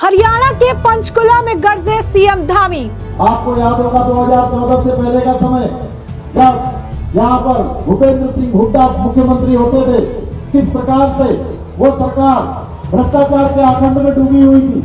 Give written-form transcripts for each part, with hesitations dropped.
हरियाणा के पंचकुला में गरजे सीएम धामी। आपको याद होगा 2014 से पहले का समय जब यहाँ पर भूपेंद्र सिंह हुड्डा मुख्यमंत्री होते थे, किस प्रकार से वो सरकार भ्रष्टाचार के आखंड में डूबी हुई थी,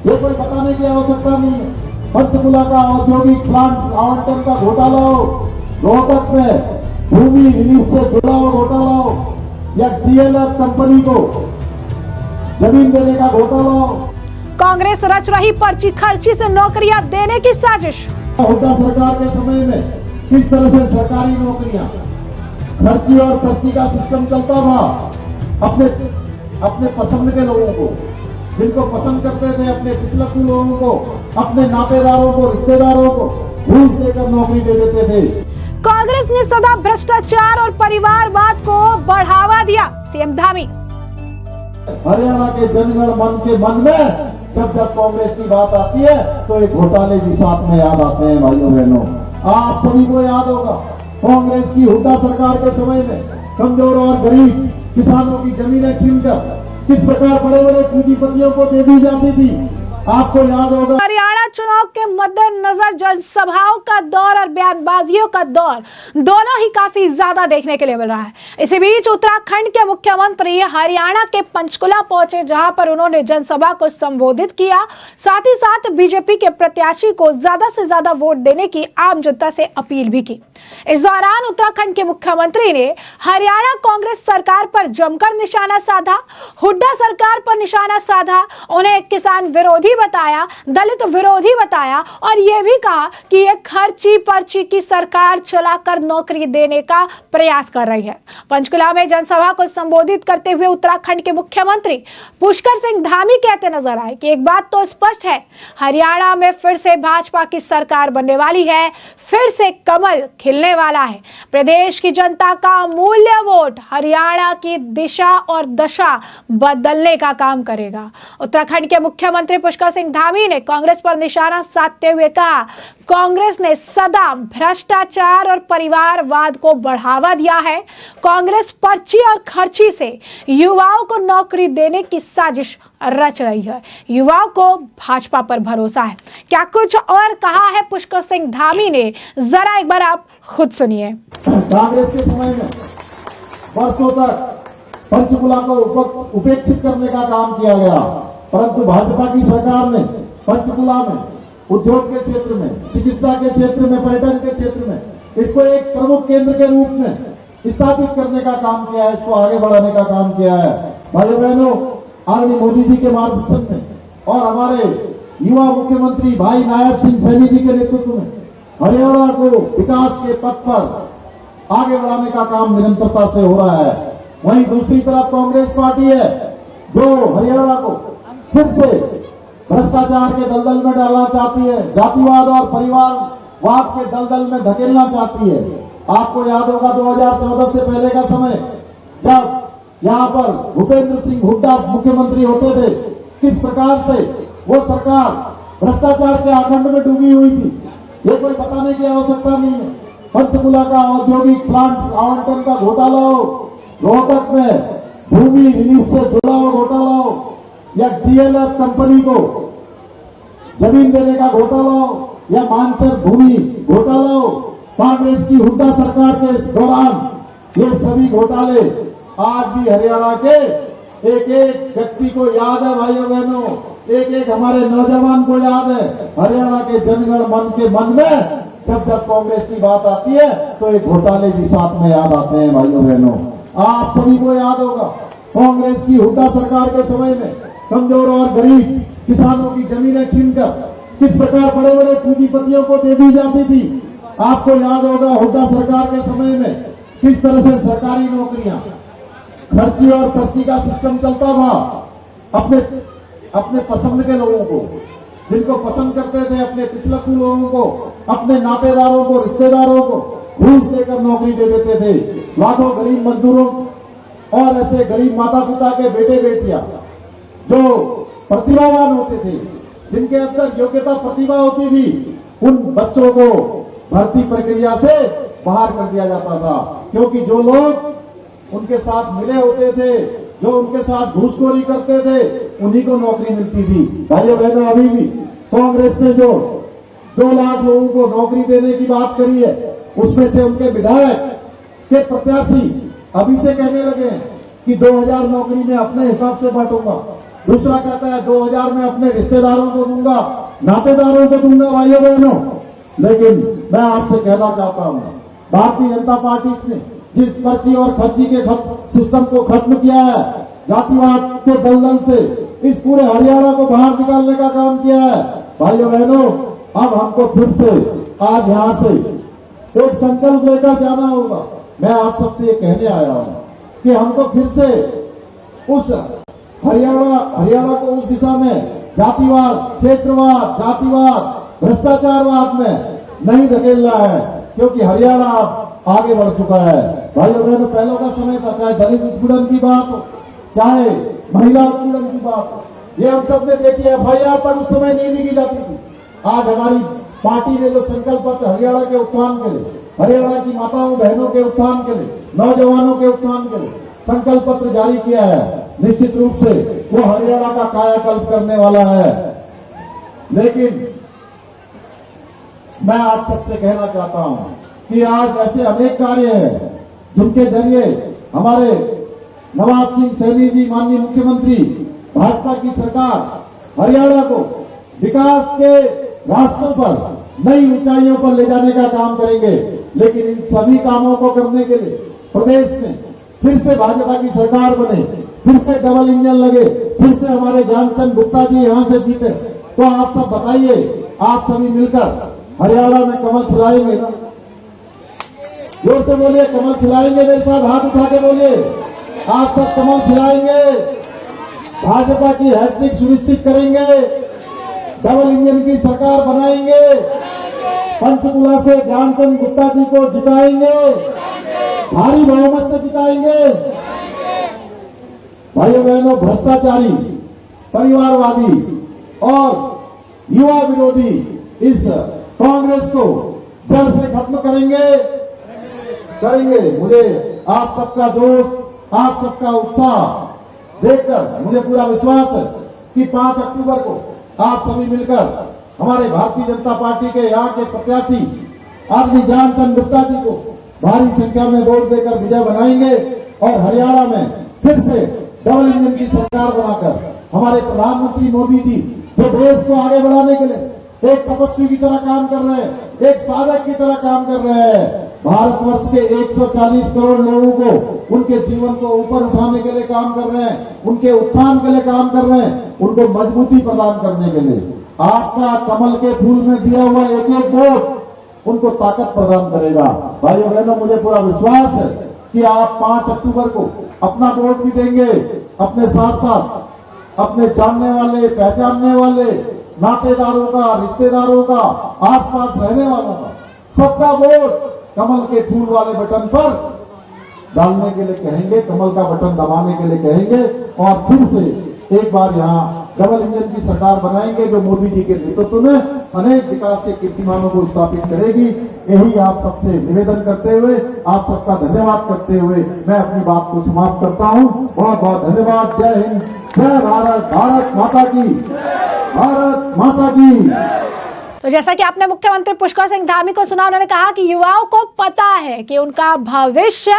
ये कोई बताने की आवश्यकता नहीं है। पंचकुला का औद्योगिक प्लांट आवंटन का घोटाला हो, रोहतक में भूमि रिलीज से जुड़ा हुआ घोटाला हो, या डीएलएफ कंपनी को जमीन देने का घोटाला हो। कांग्रेस रच रही पर्ची खर्ची से नौकरियां देने की साजिश। हुड्डा सरकार के समय में किस तरह से सरकारी नौकरियां खर्ची और पर्ची का सिस्टम चलता था, अपने पसंद के लोगों को, जिनको पसंद करते थे, अपने पिछलक्कू लोगों को, अपने नातेदारों को, रिश्तेदारों को घूस देकर नौकरी दे देते थे। कांग्रेस ने सदा भ्रष्टाचार और परिवारवाद को बढ़ावा दिया, सीएम धामी। हरियाणा के जनगण मन के मन में जब कांग्रेस की बात आती है तो एक घोटाले भी साथ में याद आते हैं। भाइयों बहनों, आप सभी को याद होगा कांग्रेस की हुड्डा सरकार के समय में कमजोर और गरीब किसानों की जमीनें छीनकर किस प्रकार बड़े बड़े पूंजीपतियों को दे दी जाती थी, आपको याद होगा। हरियाणा चुनाव के मद्देनजर जनसभाओं का दौर और बयानबाजियों का दौर दोनों ही काफी ज्यादा देखने के लिए मिल रहा है। इसी बीच उत्तराखंड के मुख्यमंत्री हरियाणा के पंचकुला पहुंचे, जहां पर उन्होंने जनसभा को संबोधित किया, साथ ही साथ बीजेपी के प्रत्याशी को ज्यादा से ज्यादा वोट देने की आम जनता से अपील भी की। इस दौरान उत्तराखंड के मुख्यमंत्री ने हरियाणा कांग्रेस सरकार पर जमकर निशाना साधा, हुड्डा सरकार पर निशाना साधा, उन्हें किसान विरोधी बताया, दलित विरोधी बताया और यह भी कहा कि यह खर्ची पर्ची की सरकार चलाकर नौकरी देने का प्रयास कर रही है। पंचकुला में जनसभा को संबोधित करते हुए उत्तराखंड के मुख्यमंत्री पुष्कर सिंह धामी कहते नजर आए कि एक बात तो स्पष्ट है, हरियाणा में फिर से भाजपा की सरकार बनने वाली है, फिर से कमल खिलने वाला है। प्रदेश की जनता का अमूल्य वोट हरियाणा की दिशा और दशा बदलने का काम करेगा। उत्तराखंड के मुख्यमंत्री पुष्कर सिंह धामी ने कांग्रेस पर निशाना साधते हुए कहा, कांग्रेस ने सदा भ्रष्टाचार और परिवारवाद को बढ़ावा दिया है। कांग्रेस पर्ची और खर्ची से युवाओं को नौकरी देने की साजिश रच रही है। युवाओं को भाजपा पर भरोसा है। क्या कुछ और कहा है पुष्कर सिंह धामी ने, जरा एक बार आप खुद सुनिए। कांग्रेस के समय में वर्षों तक पंचकुला को उपेक्षित करने का काम किया गया, परंतु भाजपा की सरकार ने पंचकुला में उद्योग के क्षेत्र में, चिकित्सा के क्षेत्र में, पर्यटन के क्षेत्र में इसको एक प्रमुख केंद्र के रूप में स्थापित करने का काम किया है, इसको आगे बढ़ाने का काम किया है। भाइयों बहनों, आदरणीय मोदी जी के मार्गदर्शन में और हमारे युवा मुख्यमंत्री भाई नायब सिंह सैनी जी के नेतृत्व में हरियाणा को विकास के पथ पर आगे बढ़ाने का काम निरंतरता से हो रहा है। वहीं दूसरी तरफ कांग्रेस पार्टी है जो हरियाणा को फिर से भ्रष्टाचार के दलदल में डालना चाहती है, जातिवाद और परिवारवाद के दलदल में धकेलना चाहती है। आपको याद होगा 2014 से पहले का समय जब यहाँ पर भूपेंद्र सिंह हुड्डा मुख्यमंत्री होते थे, किस प्रकार से वो सरकार भ्रष्टाचार के आखंड में डूबी हुई थी, ये कोई बताने की आवश्यकता नहीं है। पंचकुला का औद्योगिक प्लांट आवंटन का घोटाला हो, रोहतक में भूमि रिलीज से जुड़ा हुआ घोटाला हो, या डीएलएफ कंपनी को जमीन देने का घोटाला हो, या मानसर भूमि घोटाला हो, कांग्रेस की हुड्डा सरकार के दौरान ये सभी घोटाले आज भी हरियाणा के एक एक व्यक्ति को याद है। भाइयों बहनों, एक एक हमारे नौजवान को याद है। हरियाणा के जनगण मन के मन में जब कांग्रेस की बात आती है तो एक घोटाले भी साथ में याद आते हैं। भाइयों बहनों, आप सभी को याद होगा कांग्रेस की हुड्डा सरकार के समय में कमजोर और गरीब किसानों की जमीनें छीनकर किस प्रकार बड़े बड़े पूंजीपतियों को दे दी जाती थी। आपको याद होगा हुड्डा सरकार के समय में किस तरह से सरकारी नौकरियां खर्ची और पर्ची का सिस्टम चलता था, अपने पसंद के लोगों को, जिनको पसंद करते थे, अपने पिछलक्कू लोगों को, अपने नातेदारों को, रिश्तेदारों को घूस देकर नौकरी दे देते थे। लाखों गरीब मजदूरों और ऐसे गरीब माता पिता के बेटे बेटियां जो प्रतिभावान होते थे, जिनके अंदर योग्यता प्रतिभा होती थी, उन बच्चों को भर्ती प्रक्रिया से बाहर कर दिया जाता था, क्योंकि जो लोग उनके साथ मिले होते थे, जो उनके साथ घूसखोरी करते थे उन्हीं को नौकरी मिलती थी। भाइयों बहनों, अभी भी कांग्रेस ने जो 2 लाख लोगों को नौकरी देने की बात करी है, उसमें से उनके विधायक के प्रत्याशी अभी से कहने लगे हैं कि 2000 नौकरी में अपने हिसाब से बांटूंगा। दूसरा कहता है 2000 में अपने रिश्तेदारों को दूंगा, नातेदारों को दूंगा। भाइयों बहनों, लेकिन मैं आपसे कहना चाहता हूं, भारतीय जनता पार्टी ने जिस पर्ची और खर्ची के सिस्टम को खत्म किया है, जातिवाद के दलदल से इस पूरे हरियाणा को बाहर निकालने का काम किया है, भाइयों बहनों, अब हमको फिर से आज यहां से एक संकल्प लेकर जाना होगा। मैं आप सबसे ये कहने आया हूं कि हमको फिर से उस हरियाणा को उस दिशा में जातिवाद, क्षेत्रवाद, जातिवाद, भ्रष्टाचारवाद में नहीं धकेलना है, क्योंकि हरियाणा अब आगे बढ़ चुका है। भाइयों बहनों, पहले का समय था, चाहे दलित उत्पीड़न की बात हो, चाहे महिला उत्पीड़न की बात हो, ये हम सब ने देखी है। एफआईआर तक उस समय नहीं लिखी जाती थी। आज हमारी पार्टी ने जो संकल्प पत्र हरियाणा के उत्थान के लिए, हरियाणा की माताओं बहनों के उत्थान के लिए, नौजवानों के उत्थान के लिए संकल्प पत्र जारी किया है, निश्चित रूप से वो हरियाणा का कायाकल्प करने वाला है। लेकिन मैं आप सबसे कहना चाहता हूं कि आज ऐसे अनेक कार्य हैं जिनके जरिए हमारे नवाब सिंह सैनी जी, माननीय मुख्यमंत्री, भाजपा की सरकार हरियाणा को विकास के रास्तों पर, नई ऊंचाइयों पर ले जाने का काम करेंगे। लेकिन इन सभी कामों को करने के लिए प्रदेश में फिर से भाजपा की सरकार बने, फिर से डबल इंजन लगे, फिर से हमारे ज्ञानचंद गुप्ता जी यहां से जीते, तो आप सब बताइए, आप सभी मिलकर हरियाणा में कमल खिलाएंगे ना? जोर से बोलिए, कमल खिलाएंगे? मेरे साथ हाथ उठा के बोलिए, आप सब कमल खिलाएंगे? भाजपा की हैट्रिक सुनिश्चित करेंगे? डबल इंजन की सरकार बनाएंगे? पंचकुला से ज्ञानचंद गुप्ता जी को जिताएंगे? भारी बहुमत से जिताएंगे? भाइयों बहनों, भ्रष्टाचारी, परिवारवादी और युवा विरोधी इस कांग्रेस को जड़ से खत्म करेंगे। मुझे आप सबका जोश, आप सबका उत्साह देखकर मुझे पूरा विश्वास है कि 5 अक्टूबर को आप सभी मिलकर हमारे भारतीय जनता पार्टी के यहाँ के प्रत्याशी आदमी ज्ञानचंद गुप्ता जी को भारी संख्या में वोट देकर विजय बनाएंगे और हरियाणा में फिर से डबल इंजन की सरकार बनाकर हमारे प्रधानमंत्री मोदी जी, जो देश को आगे बढ़ाने के लिए एक तपस्वी की तरह काम कर रहे हैं, एक साधक की तरह काम कर रहे हैं, भारतवर्ष के 140 करोड़ लोगों को उनके जीवन को ऊपर उठाने के लिए काम कर रहे हैं, उनके उत्थान के लिए काम कर रहे हैं, उनको मजबूती प्रदान करने के लिए आपका कमल के फूल में दिया हुआ एक एक वोट उनको ताकत प्रदान करेगा। भाइयों बहनों, मुझे पूरा विश्वास है कि आप 5 अक्टूबर को अपना वोट भी देंगे, अपने साथ साथ अपने जानने वाले, पहचानने वाले, नातेदारों का, रिश्तेदारों का, आसपास रहने वालों का, सबका वोट कमल के फूल वाले बटन पर डालने के लिए कहेंगे, कमल का बटन दबाने के लिए कहेंगे और फिर से एक बार यहाँ डबल इंजन की सरकार बनाएंगे, जो मोदी जी के नेतृत्व में अनेक विकास के कीर्तिमानों को स्थापित करेगी। यही आप सबसे निवेदन करते हुए, आप सबका धन्यवाद करते हुए मैं अपनी बात को समाप्त करता हूँ। बहुत बहुत धन्यवाद। जय हिंद, जय भारत, भारत माता की, भारत माता की। तो जैसा कि आपने मुख्यमंत्री पुष्कर सिंह धामी को सुना, उन्होंने कहा कि युवाओं को पता है कि उनका भविष्य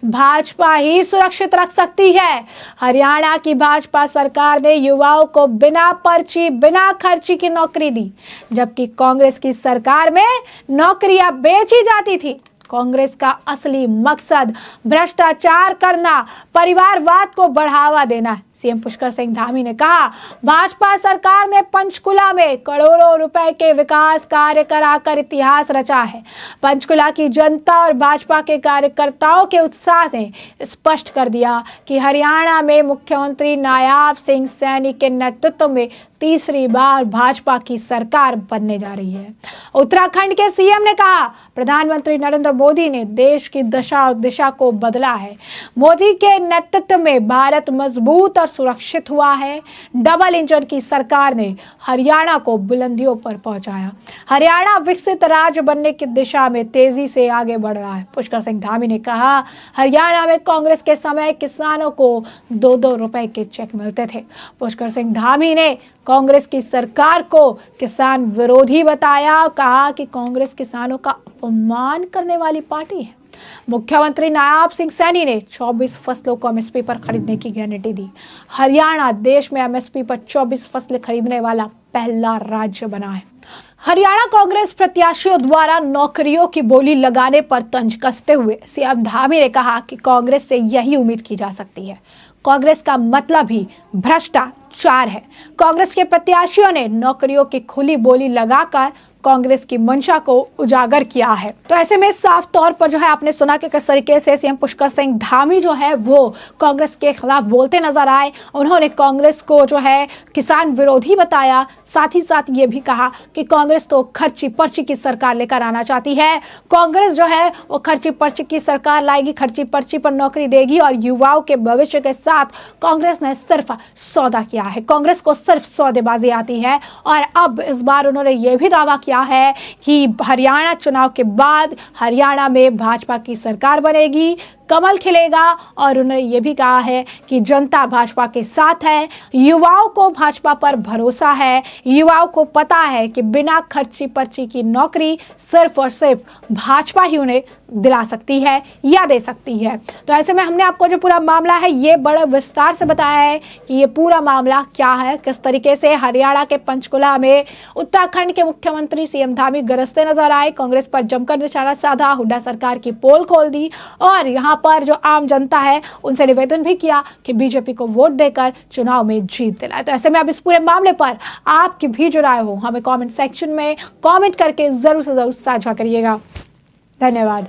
भाजपा ही सुरक्षित रख सकती है। हरियाणा की भाजपा सरकार ने युवाओं को बिना पर्ची, बिना खर्ची की नौकरी दी, जबकि कांग्रेस की सरकार में नौकरियां बेची जाती थी। कांग्रेस का असली मकसद भ्रष्टाचार करना, परिवारवाद को बढ़ावा देना है। सीएम पुष्कर सिंह धामी ने कहा, भाजपा सरकार ने पंचकुला में करोड़ों रुपए के विकास कार्य कराकर इतिहास रचा है। पंचकुला की जनता और भाजपा के कार्यकर्ताओं के उत्साह ने स्पष्ट कर दिया कि हरियाणा में मुख्यमंत्री नायाब सिंह सैनी के नेतृत्व में तीसरी बार भाजपा की सरकार बनने जा रही है। उत्तराखंड के सीएम ने कहा, प्रधानमंत्री नरेंद्र मोदी ने देश की दशा और दिशा को बदला है। मोदी के नेतृत्व में भारत मजबूत और सुरक्षित हुआ है। डबल इंजन की सरकार ने हरियाणा को बुलंदियों पर पहुंचाया। हरियाणा विकसित राज्य बनने की दिशा में तेजी से आगे बढ़ रहा है। पुष्कर सिंह धामी ने कहा, हरियाणा में कांग्रेस के समय किसानों को 2-2 रुपए के चेक मिलते थे। पुष्कर सिंह धामी ने कांग्रेस की सरकार को किसान विरोधी बताया। कहा कि कांग्रेस किसानों का अपमान करने वाली पार्टी है। मुख्यमंत्री नायब सिंह सैनी ने 24 फसलों को एमएसपी पर खरीदने की गारंटी दी। हरियाणा देश में एमएसपी पर 24 फसलें खरीदने वाला पहला राज्य बना है। हरियाणा कांग्रेस प्रत्याशियों द्वारा नौकरियों की बोली लगाने पर तंज कसते हुए सीएम धामी ने कहा कि कांग्रेस से यही उम्मीद की जा सकती है। कांग्रेस का मतलब ही भ्रष्टाचार है। कांग्रेस के प्रत्याशियों ने नौकरियों की खुली बोली लगाकर कांग्रेस की मंशा को उजागर किया है। तो ऐसे में साफ तौर पर जो है आपने सुना कि किस तरीके से सीएम पुष्कर सिंह धामी जो है वो कांग्रेस के खिलाफ बोलते नजर आए। उन्होंने कांग्रेस को जो है किसान विरोधी बताया। साथ ही साथ ये भी कहा कि कांग्रेस तो खर्ची पर्ची की सरकार लेकर आना चाहती है। कांग्रेस जो है वो खर्ची पर्ची की सरकार लाएगी, खर्ची पर्ची पर नौकरी देगी और युवाओं के भविष्य के साथ कांग्रेस ने सिर्फ सौदा किया है। कांग्रेस को सिर्फ सौदेबाजी आती है और अब इस बार उन्होंने ये भी दावा किया है कि हरियाणा चुनाव के बाद हरियाणा में भाजपा की सरकार बनेगी, कमल खिलेगा और उन्होंने ये भी कहा है कि जनता भाजपा के साथ है। युवाओं को भाजपा पर भरोसा है। युवाओं को पता है कि बिना खर्ची पर्ची की नौकरी सिर्फ और सिर्फ भाजपा ही उन्हें दिला सकती है या दे सकती है। तो ऐसे में हमने आपको जो पूरा मामला है ये बड़े विस्तार से बताया है कि ये पूरा मामला क्या है, किस तरीके से हरियाणा के पंचकुला में उत्तराखंड के मुख्यमंत्री सीएम धामी गरजते नजर आए, कांग्रेस पर जमकर निशाना साधा, हुड्डा सरकार की पोल खोल दी और यहाँ पर जो आम जनता है उनसे निवेदन भी किया कि बीजेपी को वोट देकर चुनाव में जीत दिलाए। तो ऐसे में अब इस पूरे मामले पर आपकी भी जो राय हो हमें कमेंट सेक्शन में कमेंट करके जरूर से जरूर साझा करिएगा। धन्यवाद।